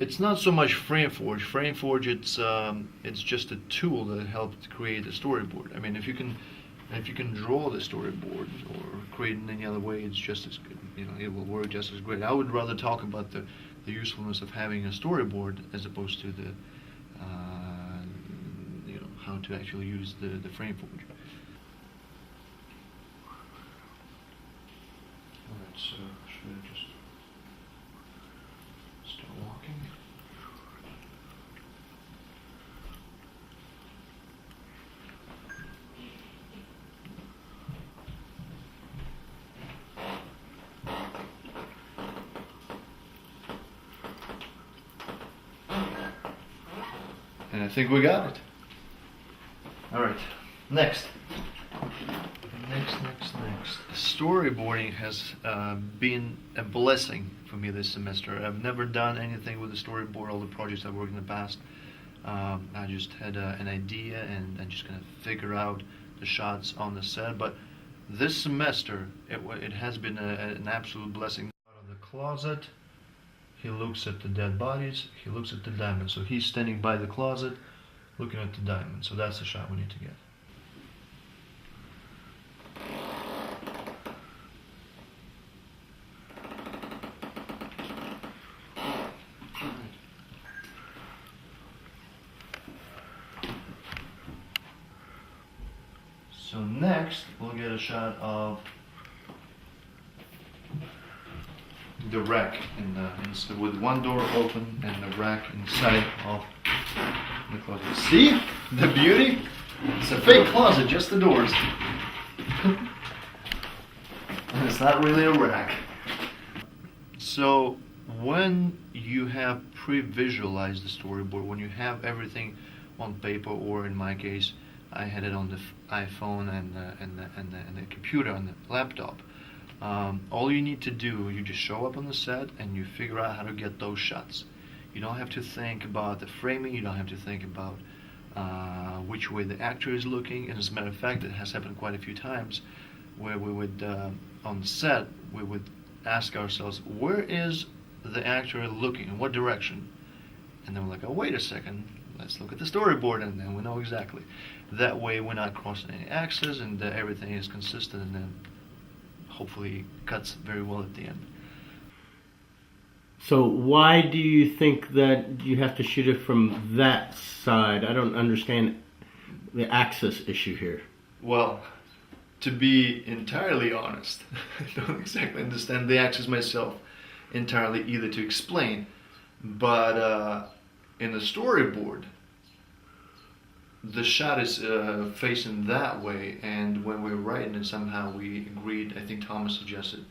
It's not so much FrameForge. FrameForge, it's just a tool that helps create a storyboard. I mean, if you can draw the storyboard or create it in any other way, it's just as good. You know, it will work just as great. I would rather talk about the usefulness of having a storyboard as opposed to the how to actually use the FrameForge. Alright, so should I just start walking? And I think we got it. Alright, next. Next. Storyboarding has been a blessing for me this semester. I've never done anything with a storyboard. All the projects I've worked in the past, I just had an idea and I'm just gonna figure out the shots on the set. But this semester, it has been an absolute blessing. Out of the closet, he looks at the dead bodies. He looks at the diamond. So he's standing by the closet, looking at the diamond. So that's the shot we need to get. So next, we'll get a shot of the rack with one door open and the rack inside of the closet. See the beauty? It's a fake closet, just the doors. And it's not really a rack. So when you have pre-visualized the storyboard, when you have everything on paper, or in my case, I had it on the iPhone and the computer on the laptop. All you need to do, you just show up on the set and you figure out how to get those shots. You don't have to think about the framing. You don't have to think about which way the actor is looking. And as a matter of fact, it has happened quite a few times where we would, on the set, we would ask ourselves, where is the actor looking? In what direction? And then we're like, oh, wait a second. Let's look at the storyboard, and then we know exactly. That way we're not crossing any axes, and everything is consistent, and then hopefully cuts very well at the end. So why do you think that you have to shoot it from that side? I don't understand the axis issue here. Well, to be entirely honest, I don't exactly understand the axis myself entirely either to explain, but in the storyboard, the shot is facing that way, and when we were writing it, somehow we agreed, I think Thomas suggested,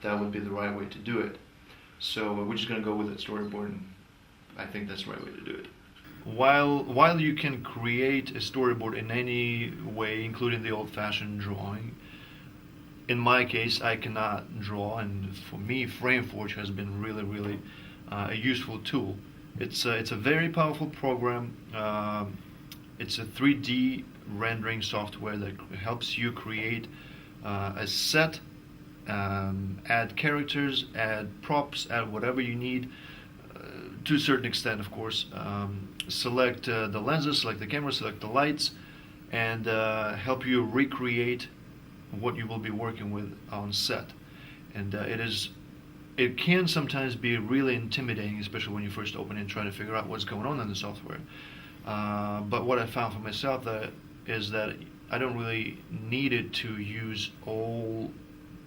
that would be the right way to do it. So we're just going to go with that storyboard, and I think that's the right way to do it. While you can create a storyboard in any way, including the old-fashioned drawing, in my case, I cannot draw, and for me, FrameForge has been really a useful tool. It's a very powerful program. It's a 3D rendering software that helps you create a set, add characters, add props, add whatever you need, to a certain extent, of course. Select the lenses, select the camera, select the lights, and help you recreate what you will be working with on set. And it can sometimes be really intimidating, especially when you first open it and try to figure out what's going on in the software. But what I found for myself is that I don't really need it to use all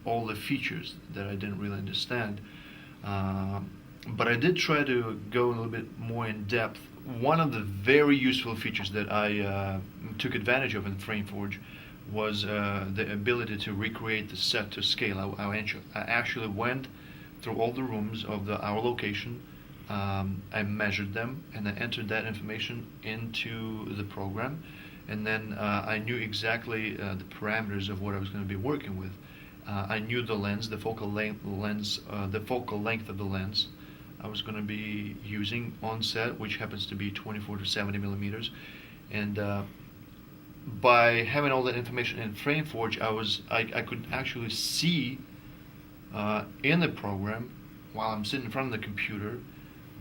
the features that I didn't really understand. But I did try to go a little bit more in depth. One of the very useful features that I took advantage of in FrameForge was the ability to recreate the set to scale. I actually went through all the rooms of our location. I measured them and I entered that information into the program, and then I knew exactly the parameters of what I was going to be working with. I knew the lens, the focal length of the lens I was going to be using on set, which happens to be 24 to 70 millimeters, and by having all that information in FrameForge, I could actually see in the program while I'm sitting in front of the computer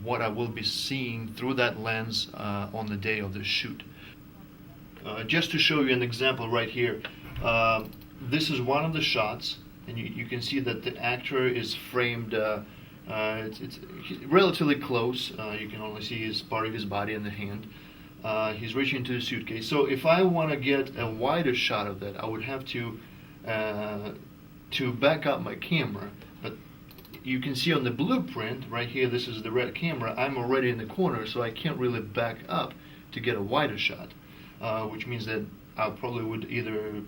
what I will be seeing through that lens on the day of the shoot. Just to show you an example right here, this is one of the shots, and you can see that the actor is framed. It's relatively close. You can only see his part of his body and the hand. He's reaching into the suitcase. So if I want to get a wider shot of that, I would have to back up my camera. But you can see on the blueprint right here, this is the red camera. I'm already in the corner, so I can't really back up to get a wider shot, which means that I probably would either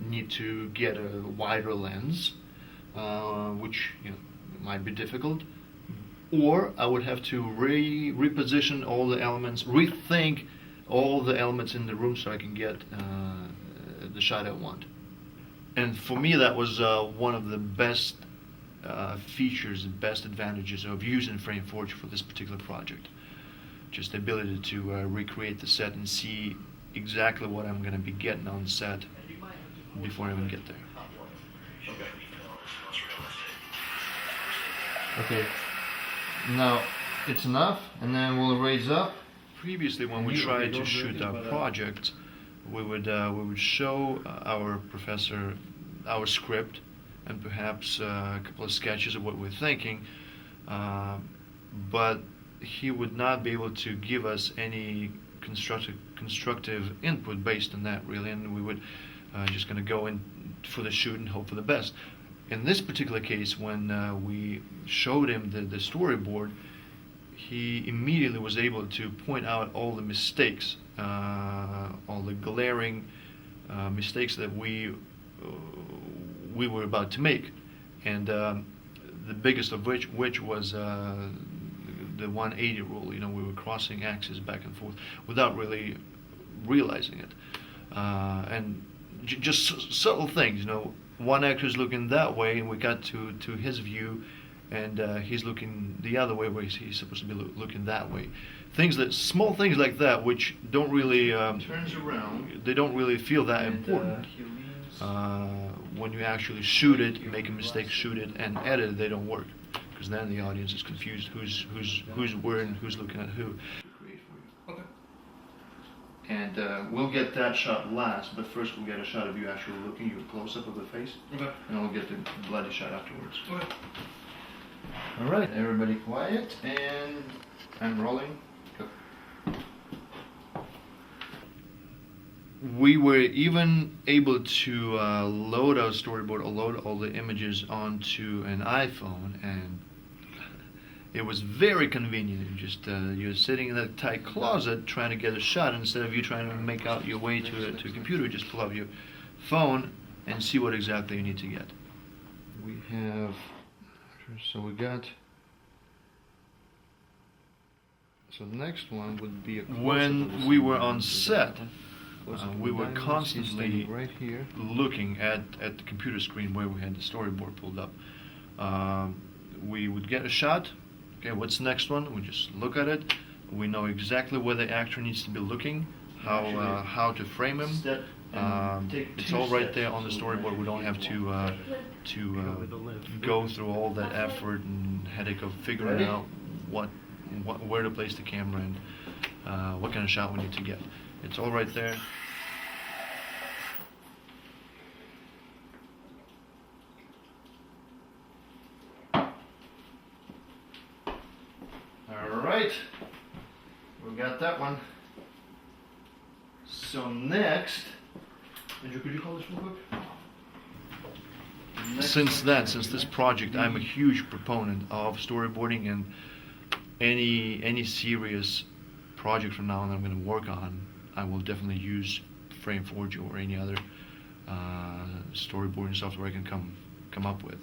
need to get a wider lens, which might be difficult, or I would have to reposition all the elements, rethink all the elements in the room so I can get the shot I want. And for me, that was one of the best features and best advantages of using FrameForge for this particular project. Just the ability to recreate the set and see exactly what I'm going to be getting on set before I even get there. Okay, now it's enough, and then we'll raise up. Previously, when we tried to shoot our project, we would show our professor our script and perhaps a couple of sketches of what we're thinking, but he would not be able to give us any constructive input based on that, really, and we would just going to go in for the shoot and hope for the best. In this particular case, when we showed him the storyboard, he immediately was able to point out all the mistakes, all the glaring mistakes that we were about to make, and the biggest of which was the 180 rule. We were crossing axes back and forth without really realizing it, and just subtle things. One actor's looking that way, and we got to his view, and he's looking the other way where he's supposed to be looking that way. Small things like that, which don't really turns around. They don't really feel that important. When you actually shoot it, you make a mistake, shoot it, and edit it, they don't work, because then the audience is confused who's where and who's looking at who. Okay. And we'll get that shot last, but first we'll get a shot of you actually looking, your close-up of the face, Okay. and I'll get the bloody shot afterwards. Okay. All right, everybody quiet, and I'm rolling. Go. We were even able to load our storyboard or load all the images onto an iPhone, and it was very convenient. You're sitting in that tight closet trying to get a shot, instead of you trying to make out your way to a computer. Just pull up your phone and see what exactly you need to get. We have, so we got, so the next one would be a when we were on set. We were constantly right here looking at the computer screen where we had the storyboard pulled up. We would get a shot. Okay, what's the next one? We just look at it. We know exactly where the actor needs to be looking, how to frame him. It's all right there on the storyboard. We don't have to go through all that effort and headache of figuring out where to place the camera and what kind of shot we need to get. It's all right there. All right, we got that one. So next, Andrew, could you call this real quick? Since this project, I'm a huge proponent of storyboarding, and any serious project from now on that I'm going to work on, I will definitely use FrameForge or any other storyboarding software I can come up with.